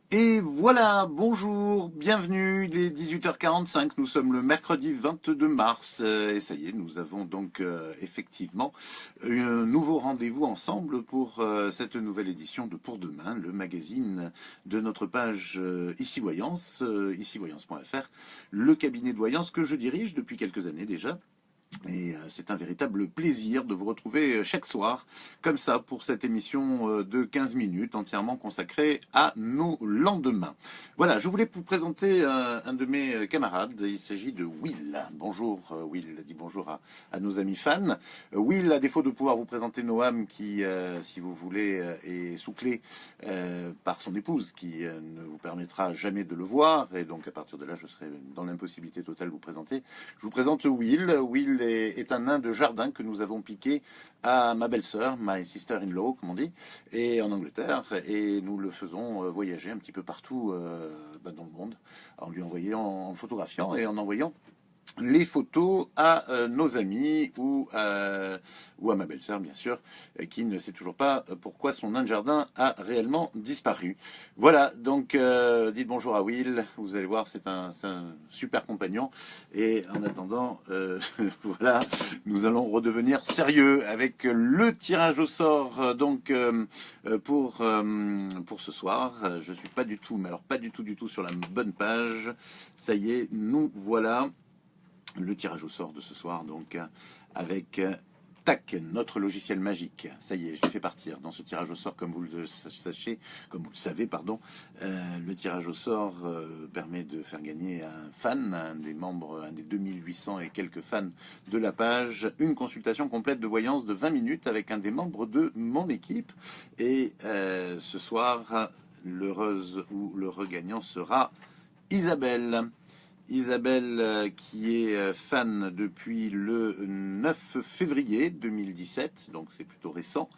Et voilà, bonjour, bienvenue, il est 18h45, nous sommes le mercredi 22 mars, et ça y est, nous avons donc effectivement un nouveau rendez-vous ensemble pour cette nouvelle édition de Pour Demain, le magazine de notre page Ici Voyance, ici-voyance.fr, le cabinet de voyance que je dirige depuis quelques années déjà. Et c'est un véritable plaisir de vous retrouver chaque soir, comme ça, pour cette émission de 15 minutes entièrement consacrée à nos lendemains. Voilà, je voulais vous présenter un de mes camarades. Il s'agit de Will. Bonjour Will, dis bonjour à nos amis fans. Will, à défaut de pouvoir vous présenter Noam, qui, si vous voulez, est sous clé par son épouse, qui ne vous permettra jamais de le voir. Et donc à partir de là, je serai dans l'impossibilité totale de vous présenter. Je vous présente Will. Will est un nain de jardin que nous avons piqué à ma belle-sœur, my sister-in-law, comme on dit, et en Angleterre. Et nous le faisons voyager un petit peu partout dans le monde, en lui envoyant, en photographiant et en envoyant les photos à nos amis ou à ma belle-sœur, bien sûr, qui ne sait toujours pas pourquoi son nain de jardin a réellement disparu. Voilà, donc dites bonjour à Will, vous allez voir, c'est un super compagnon. Et en attendant, voilà, nous allons redevenir sérieux avec le tirage au sort pour ce soir. Je suis pas du tout, mais alors pas du tout sur la bonne page. Ça y est, nous voilà. Le tirage au sort de ce soir, donc, avec tac, notre logiciel magique. Ça y est, je l'ai fait partir dans ce tirage au sort, comme vous le sachez, comme vous le savez, pardon. Le tirage au sort permet de faire gagner un fan, un des membres, un des 2800 et quelques fans de la page, une consultation complète de voyance de 20 minutes avec un des membres de mon équipe. Et ce soir, l'heureuse ou le regagnant sera Isabelle. Isabelle, qui est fan depuis le 9 février 2017, donc c'est plutôt récent.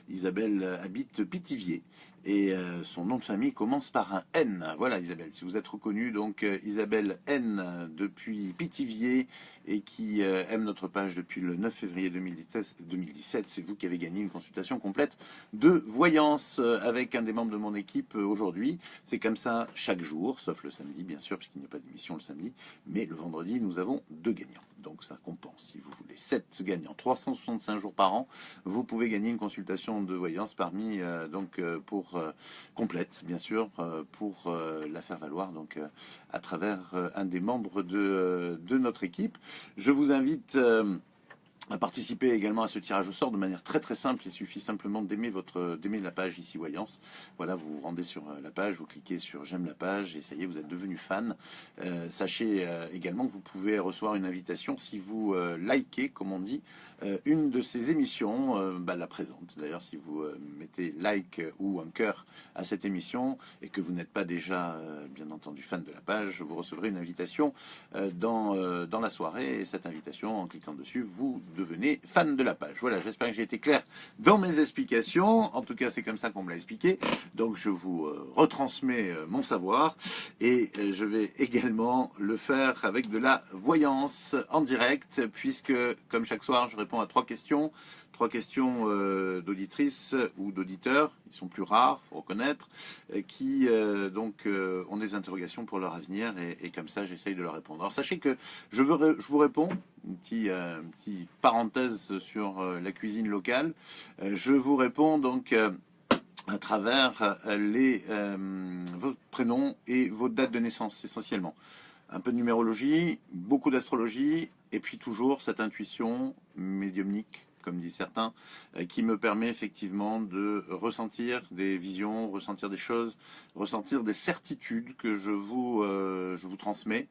Isabelle habite Pithiviers et son nom de famille commence par un N. Voilà Isabelle, si vous êtes reconnue, donc Isabelle N depuis Pithiviers et qui aime notre page depuis le 9 février 2017, c'est vous qui avez gagné une consultation complète de voyance avec un des membres de mon équipe aujourd'hui. C'est comme ça chaque jour, sauf le samedi bien sûr, puisqu'il n'y a pas d'émission le samedi, mais le vendredi nous avons 2 gagnants. Donc ça compense, si vous voulez. 7 gagnants, 365 jours par an, vous pouvez gagner une consultation de voyance parmi, pour complète, bien sûr, pour la faire valoir donc, à travers un des membres de notre équipe. Je vous invite à participer également à ce tirage au sort de manière très très simple. Il suffit simplement d'aimer la page Ici Voyance. Voilà, vous vous rendez sur la page, vous cliquez sur j'aime la page et ça y est, vous êtes devenu fan. Sachez également que vous pouvez recevoir une invitation si vous likez, comme on dit, une de ces émissions, la présente. D'ailleurs, si vous mettez like ou un cœur à cette émission et que vous n'êtes pas déjà, bien entendu, fan de la page, vous recevrez une invitation dans la soirée. Et cette invitation, en cliquant dessus, vous devenez fan de la page. Voilà, j'espère que j'ai été clair dans mes explications. En tout cas, c'est comme ça qu'on me l'a expliqué. Donc, je vous retransmets mon savoir et je vais également le faire avec de la voyance en direct, puisque, comme chaque soir, je réponds à 3 questions. 3 questions d'auditrices ou d'auditeurs, ils sont plus rares, faut reconnaître, qui ont des interrogations pour leur avenir et comme ça j'essaye de leur répondre. Alors sachez que je vous réponds, une petite parenthèse sur la cuisine locale, je vous réponds donc à travers vos prénoms et vos dates de naissance essentiellement. Un peu de numérologie, beaucoup d'astrologie, et puis toujours cette intuition médiumnique, comme disent certains, qui me permet effectivement de ressentir des visions, ressentir des choses, ressentir des certitudes que je vous transmets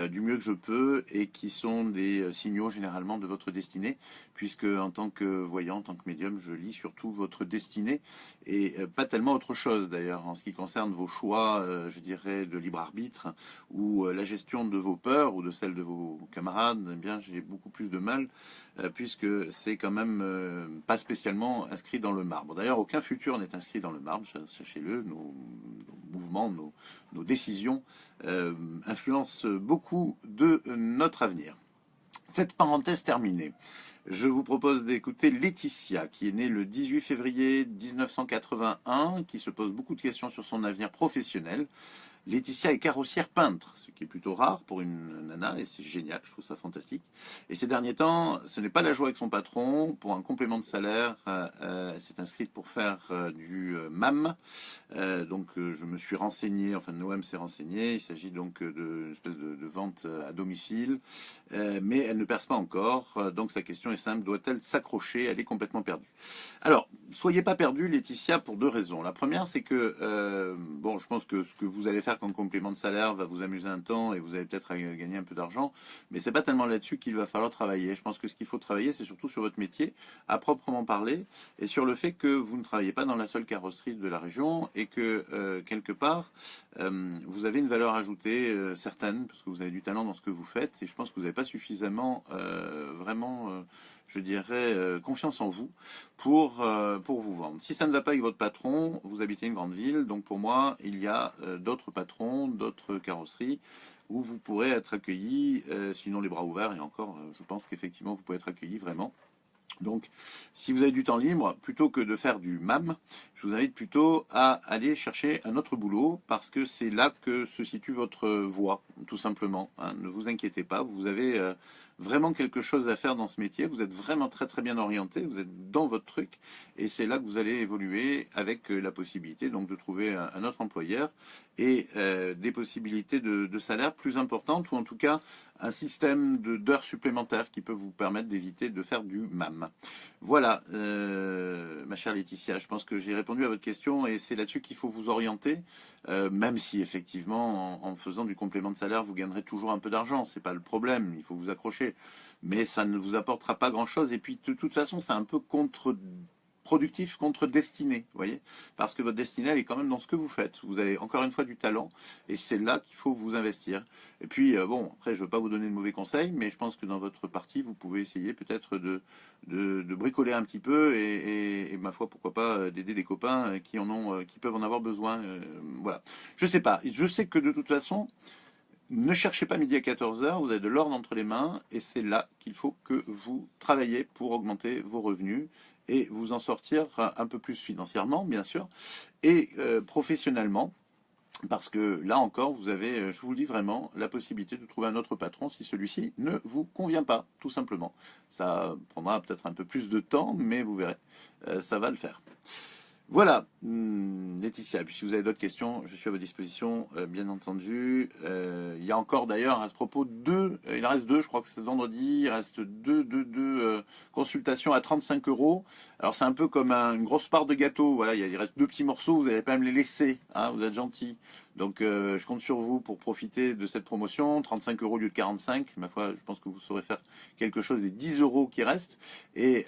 du mieux que je peux et qui sont des signaux généralement de votre destinée, puisque en tant que voyant, en tant que médium, je lis surtout votre destinée et pas tellement autre chose d'ailleurs en ce qui concerne vos choix, je dirais, de libre arbitre ou la gestion de vos peurs ou de celles de vos camarades. Eh bien, j'ai beaucoup plus de mal puisque c'est quand même pas spécialement inscrit dans le marbre. D'ailleurs, aucun futur n'est inscrit dans le marbre, sachez-le. Nos mouvements, nos décisions influencent beaucoup de notre avenir. Cette parenthèse terminée. Je vous propose d'écouter Laetitia, qui est née le 18 février 1981, qui se pose beaucoup de questions sur son avenir professionnel. Laetitia est carrossière peintre, ce qui est plutôt rare pour une nana, et c'est génial, je trouve ça fantastique. Et ces derniers temps, ce n'est pas la joie avec son patron. Pour un complément de salaire, elle s'est inscrite pour faire du MAM. Je me suis renseigné, enfin Noam s'est renseigné, il s'agit donc d'une espèce de vente à domicile, mais elle ne perce pas encore. Donc sa question est simple, doit-elle s'accrocher? Elle est complètement perdue. Alors, soyez pas perdue, Laetitia, pour deux raisons. La première, c'est que, je pense que ce que vous allez faire comme complément de salaire va vous amuser un temps et vous allez peut-être gagner un peu d'argent, mais c'est pas tellement là-dessus qu'il va falloir travailler. Je pense que ce qu'il faut travailler, c'est surtout sur votre métier, à proprement parler, et sur le fait que vous ne travaillez pas dans la seule carrosserie de la région et que, quelque part, vous avez une valeur ajoutée certaine, parce que vous avez du talent dans ce que vous faites, et je pense que vous n'avez pas suffisamment, je dirais, confiance en vous pour vous vendre. Si ça ne va pas avec votre patron, vous habitez une grande ville, donc pour moi, il y a d'autres patrons, d'autres carrosseries où vous pourrez être accueilli, sinon les bras ouverts, et encore, je pense qu'effectivement, vous pouvez être accueilli vraiment. Donc, si vous avez du temps libre, plutôt que de faire du MAM, je vous invite plutôt à aller chercher un autre boulot, parce que c'est là que se situe votre voie, tout simplement. Hein. Ne vous inquiétez pas, vous avez vraiment quelque chose à faire dans ce métier, vous êtes vraiment très très bien orienté, vous êtes dans votre truc, et c'est là que vous allez évoluer avec la possibilité donc de trouver un autre employeur et des possibilités de salaire plus importantes, ou en tout cas un système d'heures supplémentaires qui peut vous permettre d'éviter de faire du MAM. Voilà, ma chère Laetitia, je pense que j'ai répondu à votre question et c'est là-dessus qu'il faut vous orienter, même si effectivement en faisant du complément de salaire vous gagnerez toujours un peu d'argent, c'est pas le problème, il faut vous accrocher, mais ça ne vous apportera pas grand-chose et puis de toute façon c'est un peu contre-productif, contre-destiné, vous voyez, parce que votre destinée elle est quand même dans ce que vous faites. Vous avez encore une fois du talent et c'est là qu'il faut vous investir. Et puis après je ne veux pas vous donner de mauvais conseils, mais je pense que dans votre partie vous pouvez essayer peut-être de bricoler un petit peu et ma foi pourquoi pas d'aider des copains qui peuvent en avoir besoin. Voilà. Je sais pas. Je sais que de toute façon ne cherchez pas midi à 14 heures, vous avez de l'ordre entre les mains et c'est là qu'il faut que vous travaillez pour augmenter vos revenus et vous en sortir un peu plus financièrement, bien sûr, et professionnellement, parce que là encore, vous avez, je vous le dis vraiment, la possibilité de trouver un autre patron si celui-ci ne vous convient pas, tout simplement. Ça prendra peut-être un peu plus de temps, mais vous verrez, ça va le faire. Voilà, Laetitia. Et puis si vous avez d'autres questions, je suis à votre disposition, bien entendu. Il y a encore d'ailleurs à ce propos il en reste deux, je crois que c'est vendredi, il reste deux consultations à 35 euros. Alors c'est un peu comme une grosse part de gâteau, voilà, il reste deux petits morceaux, vous n'allez pas me les laisser, hein, vous êtes gentil. Donc je compte sur vous pour profiter de cette promotion, 35 euros au lieu de 45. Ma foi, je pense que vous saurez faire quelque chose des 10 euros qui restent. Et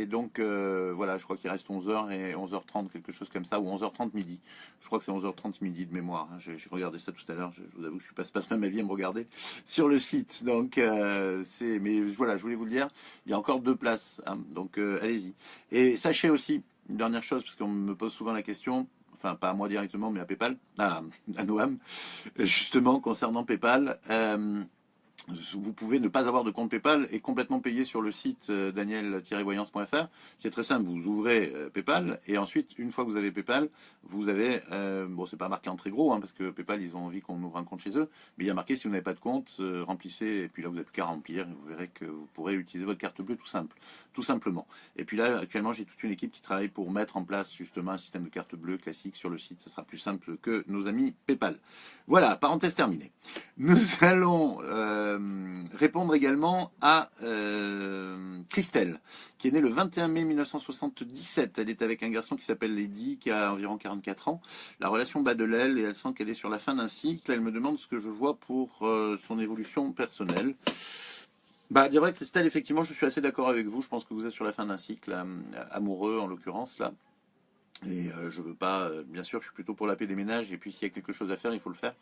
donc voilà, je crois qu'il reste 11h et 11h30, quelque chose comme ça, ou 11h30 midi. Je crois que c'est 11h30 midi de mémoire. Hein. J'ai regardé ça tout à l'heure, je vous avoue que je passe même ma vie à me regarder sur le site. Donc mais voilà, je voulais vous le dire, il y a encore deux places, hein, donc allez-y. Et sachez aussi, une dernière chose, parce qu'on me pose souvent la question, enfin pas à moi directement, mais à PayPal, à Noam, justement concernant PayPal. Vous pouvez ne pas avoir de compte PayPal et complètement payer sur le site daniel-voyance.fr. C'est très simple, vous ouvrez PayPal et ensuite, une fois que vous avez PayPal, vous avez, c'est pas marqué en très gros, hein, parce que PayPal, ils ont envie qu'on ouvre un compte chez eux, mais il y a marqué si vous n'avez pas de compte, remplissez, et puis là, vous n'avez plus qu'à remplir et vous verrez que vous pourrez utiliser votre carte bleue tout simplement. Et puis là, actuellement, j'ai toute une équipe qui travaille pour mettre en place justement un système de carte bleue classique sur le site. Ce sera plus simple que nos amis PayPal. Voilà, parenthèse terminée. Nous allons répondre également à Christelle, qui est née le 21 mai 1977. Elle est avec un garçon qui s'appelle Lady, qui a environ 44 ans. La relation bat de l'aile et elle sent qu'elle est sur la fin d'un cycle. Elle me demande ce que je vois pour son évolution personnelle. Dire vrai, Christelle, effectivement, je suis assez d'accord avec vous. Je pense que vous êtes sur la fin d'un cycle amoureux, en l'occurrence, là. Et je veux pas, bien sûr, je suis plutôt pour la paix des ménages, et puis s'il y a quelque chose à faire, il faut le faire.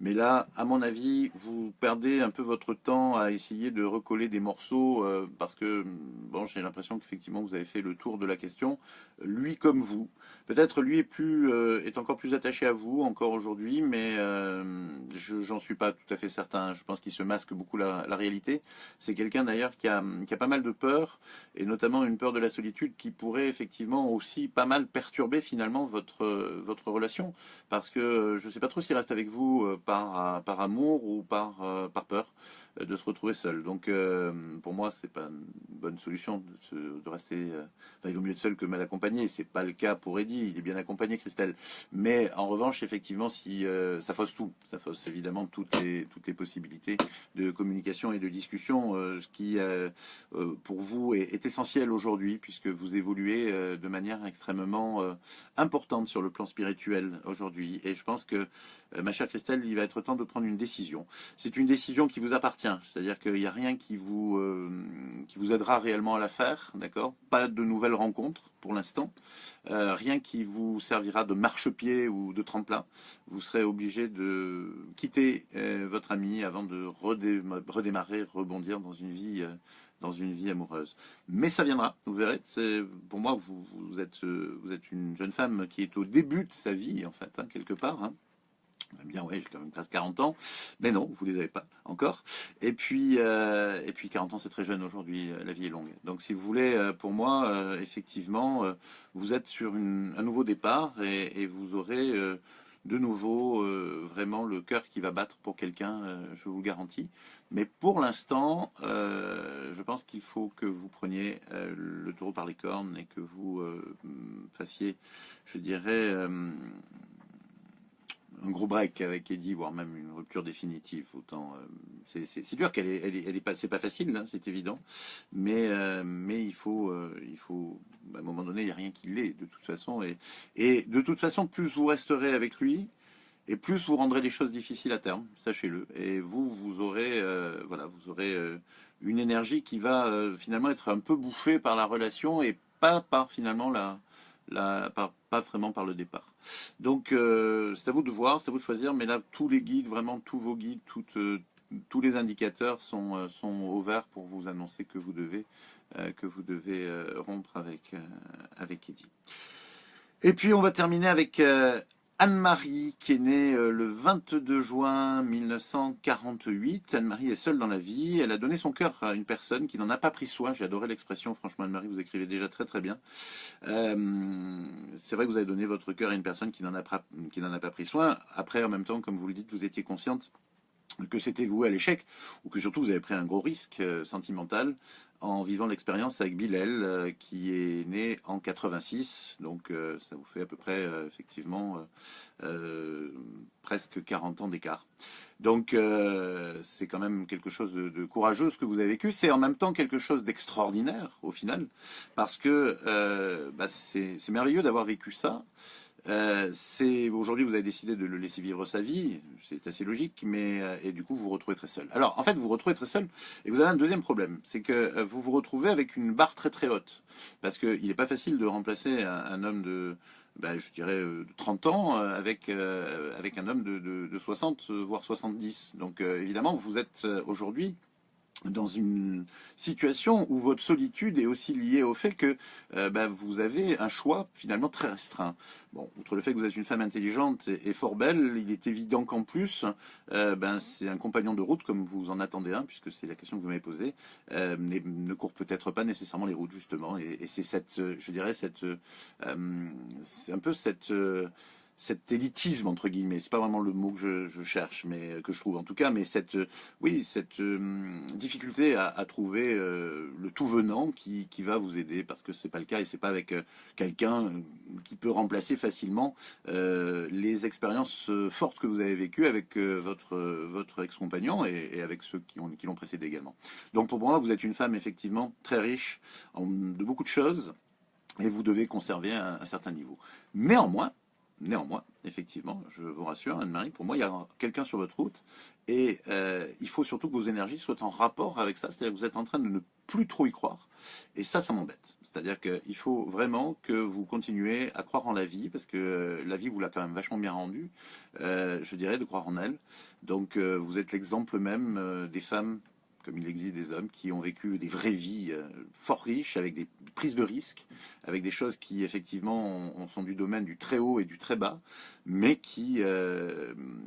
Mais là, à mon avis, vous perdez un peu votre temps à essayer de recoller des morceaux parce que, bon, j'ai l'impression qu'effectivement, vous avez fait le tour de la question. Lui comme vous. Peut-être lui est encore plus attaché à vous encore aujourd'hui, mais j'en suis pas tout à fait certain. Je pense qu'il se masque beaucoup la réalité. C'est quelqu'un d'ailleurs qui a pas mal de peur, et notamment une peur de la solitude qui pourrait effectivement aussi pas mal perturber finalement votre relation. Parce que je ne sais pas trop s'il reste avec vous par amour ou par peur de se retrouver seul. Donc pour moi, c'est pas une bonne solution de rester. Enfin, il vaut mieux être seul que mal accompagné. C'est pas le cas pour Eddie. Il est bien accompagné, Christelle. Mais en revanche, effectivement, si ça fausse tout, ça fausse évidemment toutes les possibilités de communication et de discussion, ce qui pour vous est essentiel aujourd'hui, puisque vous évoluez de manière extrêmement importante sur le plan spirituel aujourd'hui. Et je pense que, ma chère Christelle, il va être temps de prendre une décision. C'est une décision qui vous appartient, c'est-à-dire qu'il n'y a rien qui vous aidera réellement à la faire, d'accord? Pas de nouvelles rencontres pour l'instant, rien qui vous servira de marchepied ou de tremplin. Vous serez obligé de quitter votre ami avant de redémarrer, rebondir dans une vie amoureuse. Mais ça viendra, vous verrez. Pour moi, vous êtes une jeune femme qui est au début de sa vie, en fait, hein, quelque part. Hein. Bien, ouais, j'ai quand même presque 40 ans, mais non, vous les avez pas encore. Et puis 40 ans, c'est très jeune aujourd'hui, la vie est longue. Donc si vous voulez, pour moi, effectivement, vous êtes sur un nouveau départ et vous aurez de nouveau vraiment le cœur qui va battre pour quelqu'un, je vous le garantis. Mais pour l'instant, je pense qu'il faut que vous preniez le taureau par les cornes et que vous fassiez, je dirais, un gros break avec Eddie, voire même une rupture définitive. Autant, c'est dur qu'elle est pas, c'est pas facile, hein, c'est évident, mais il faut, à un moment donné, il n'y a rien qui l'est de toute façon, et de toute façon, plus vous resterez avec lui, et plus vous rendrez les choses difficiles à terme, sachez-le. Et vous aurez, voilà, vous aurez une énergie qui va finalement être un peu bouffée par la relation et pas par finalement pas vraiment par le départ. Donc c'est à vous de voir, c'est à vous de choisir, mais là tous les guides, vraiment tous vos guides, tous les indicateurs sont au vert pour vous annoncer que vous devez rompre avec Eddie. Et puis on va terminer avec Anne-Marie, qui est née le 22 juin 1948. Anne-Marie est seule dans la vie. Elle a donné son cœur à une personne qui n'en a pas pris soin. J'ai adoré l'expression, franchement, Anne-Marie, vous écrivez déjà très très bien. C'est vrai que vous avez donné votre cœur à une personne qui n'en a pas pris soin. Après, en même temps, comme vous le dites, vous étiez consciente que c'était voué à l'échec, ou que surtout vous avez pris un gros risque sentimental en vivant l'expérience avec Bilal, qui est né en 86, donc ça vous fait à peu près, effectivement, presque 40 ans d'écart. Donc c'est quand même quelque chose de courageux ce que vous avez vécu. C'est en même temps quelque chose d'extraordinaire au final, parce que c'est merveilleux d'avoir vécu ça. Aujourd'hui, vous avez décidé de le laisser vivre sa vie, c'est assez logique, mais et du coup, vous vous retrouvez très seul. Alors, en fait, vous vous retrouvez très seul, et vous avez un deuxième problème, c'est que vous vous retrouvez avec une barre très très haute, parce qu'il n'est pas facile de remplacer un homme je dirais, de 30 ans avec un homme de 60, voire 70. Donc, évidemment, vous êtes aujourd'hui dans une situation où votre solitude est aussi liée au fait que vous avez un choix finalement très restreint. Bon, outre le fait que vous êtes une femme intelligente et fort belle, il est évident qu'en plus, c'est un compagnon de route, comme vous en attendez un, puisque c'est la question que vous m'avez posée, ne court peut-être pas nécessairement les routes, justement. Et c'est je dirais, c'est un peu cet élitisme entre guillemets, c'est pas vraiment le mot que je cherche, mais que je trouve en tout cas, mais cette difficulté à trouver le tout venant qui va vous aider, parce que c'est pas le cas, et c'est pas avec quelqu'un qui peut remplacer facilement les expériences fortes que vous avez vécues avec votre ex-compagnon et avec ceux qui l'ont précédé également. Donc pour moi, vous êtes une femme effectivement très riche de beaucoup de choses, et vous devez conserver un certain niveau. Néanmoins, effectivement, je vous rassure, Anne-Marie, pour moi, il y a quelqu'un sur votre route, et il faut surtout que vos énergies soient en rapport avec ça, c'est-à-dire que vous êtes en train de ne plus trop y croire, et ça m'embête. C'est-à-dire qu'il faut vraiment que vous continuez à croire en la vie, parce que la vie vous l'a quand même vachement bien rendue, je dirais, de croire en elle. Donc vous êtes l'exemple même des femmes, comme il existe des hommes, qui ont vécu des vraies vies fort riches, avec des prises de risques, avec des choses qui effectivement sont du domaine du très haut et du très bas, mais qui,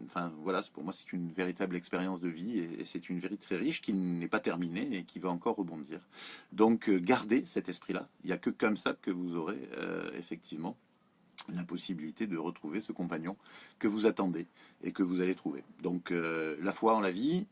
enfin voilà, pour moi c'est une véritable expérience de vie, et c'est une vie très riche qui n'est pas terminée et qui va encore rebondir. Donc gardez cet esprit-là, il n'y a que comme ça que vous aurez effectivement la possibilité de retrouver ce compagnon que vous attendez et que vous allez trouver. Donc la foi en la vie,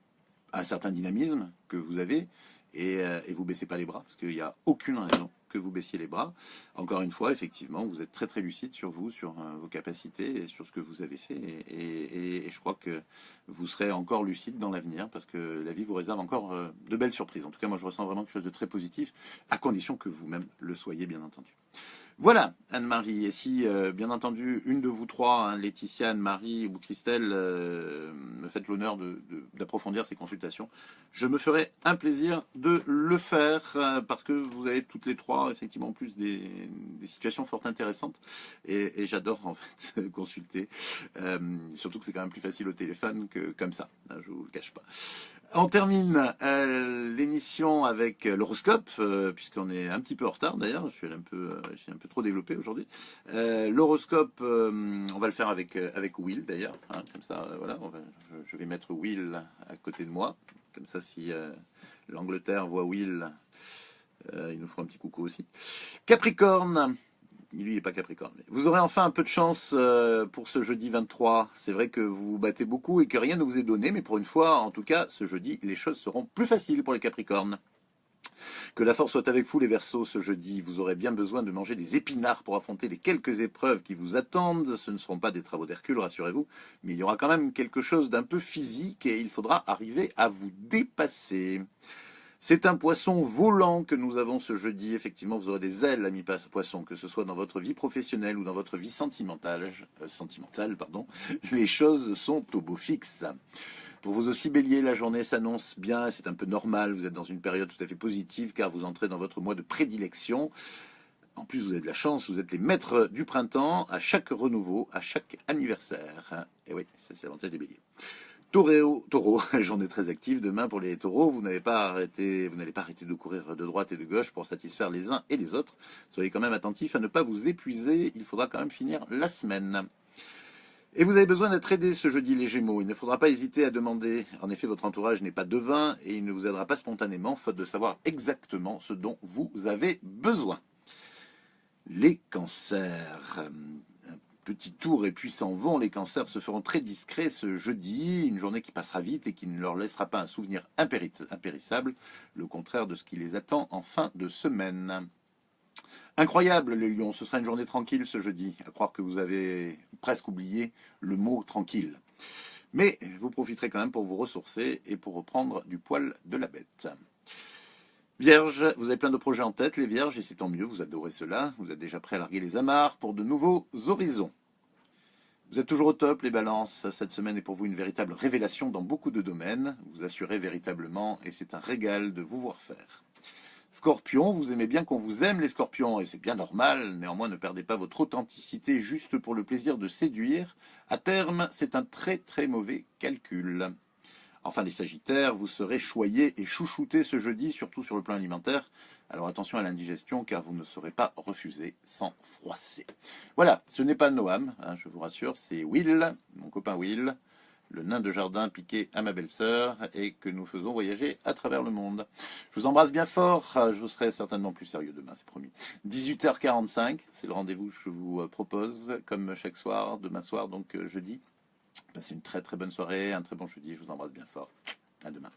un certain dynamisme que vous avez, et vous baissez pas les bras, parce qu'il n'y a aucune raison que vous baissiez les bras. Encore une fois, effectivement, vous êtes très très lucide sur vous, sur vos capacités et sur ce que vous avez fait, et je crois que vous serez encore lucide dans l'avenir, parce que la vie vous réserve encore de belles surprises. En tout cas, moi je ressens vraiment quelque chose de très positif, à condition que vous-même le soyez, bien entendu. Voilà, Anne-Marie. Et si, bien entendu, une de vous trois, hein, Laetitia, Anne-Marie ou Christelle, me faites l'honneur d'approfondir ces consultations, je me ferai un plaisir de le faire, parce que vous avez toutes les trois, effectivement, en plus des situations fort intéressantes. Et j'adore, en fait, consulter. Surtout que c'est quand même plus facile au téléphone que comme ça, hein, je ne vous le cache pas. On termine l'émission avec l'horoscope, puisqu'on est un petit peu en retard d'ailleurs, je suis un peu trop développé aujourd'hui. L'horoscope, on va le faire avec Will d'ailleurs, hein, comme ça, voilà, je vais mettre Will à côté de moi, comme ça si l'Angleterre voit Will, il nous fera un petit coucou aussi. Capricorne. Lui, il n'est pas Capricorne. Vous aurez enfin un peu de chance pour ce jeudi 23. C'est vrai que vous vous battez beaucoup et que rien ne vous est donné, mais pour une fois, en tout cas, ce jeudi, les choses seront plus faciles pour les Capricornes. Que la force soit avec vous, les Verseaux, ce jeudi. Vous aurez bien besoin de manger des épinards pour affronter les quelques épreuves qui vous attendent. Ce ne seront pas des travaux d'Hercule, rassurez-vous, mais il y aura quand même quelque chose d'un peu physique et il faudra arriver à vous dépasser. C'est un poisson volant que nous avons ce jeudi. Effectivement, vous aurez des ailes, ami poisson, que ce soit dans votre vie professionnelle ou dans votre vie sentimentale, les choses sont au beau fixe. Pour vous aussi, Bélier, la journée s'annonce bien, c'est un peu normal, vous êtes dans une période tout à fait positive car vous entrez dans votre mois de prédilection. En plus, vous avez de la chance, vous êtes les maîtres du printemps à chaque renouveau, à chaque anniversaire. Et oui, ça c'est l'avantage des Béliers. Taureau, journée très active demain pour les taureaux. Vous n'allez pas arrêter de courir de droite et de gauche pour satisfaire les uns et les autres. Soyez quand même attentifs à ne pas vous épuiser. Il faudra quand même finir la semaine. Et vous avez besoin d'être aidé ce jeudi, les Gémeaux. Il ne faudra pas hésiter à demander. En effet, votre entourage n'est pas devin et il ne vous aidera pas spontanément, faute de savoir exactement ce dont vous avez besoin. Les cancers. Petit tour et puis s'en vont. Les cancers se feront très discrets ce jeudi, une journée qui passera vite et qui ne leur laissera pas un souvenir impérissable, le contraire de ce qui les attend en fin de semaine. Incroyable les lions, ce sera une journée tranquille ce jeudi, à croire que vous avez presque oublié le mot tranquille. Mais vous profiterez quand même pour vous ressourcer et pour reprendre du poil de la bête. Vierge, vous avez plein de projets en tête, les Vierges, et c'est tant mieux, vous adorez cela. Vous êtes déjà prêts à larguer les amarres pour de nouveaux horizons. Vous êtes toujours au top, les balances. Cette semaine est pour vous une véritable révélation dans beaucoup de domaines. Vous assurez véritablement, et c'est un régal de vous voir faire. Scorpion, vous aimez bien qu'on vous aime, les scorpions, et c'est bien normal. Néanmoins, ne perdez pas votre authenticité juste pour le plaisir de séduire. À terme, c'est un très très mauvais calcul. Enfin, les Sagittaires, vous serez choyés et chouchoutés ce jeudi, surtout sur le plan alimentaire. Alors attention à l'indigestion, car vous ne serez pas refusé sans froisser. Voilà, ce n'est pas Noam, hein, je vous rassure, c'est Will, mon copain Will, le nain de jardin piqué à ma belle-sœur, et que nous faisons voyager à travers le monde. Je vous embrasse bien fort, je vous serai certainement plus sérieux demain, c'est promis. 18h45, c'est le rendez-vous que je vous propose, comme chaque soir, demain soir, donc jeudi. Passez une très très bonne soirée, un très bon jeudi, je vous embrasse bien fort. À demain.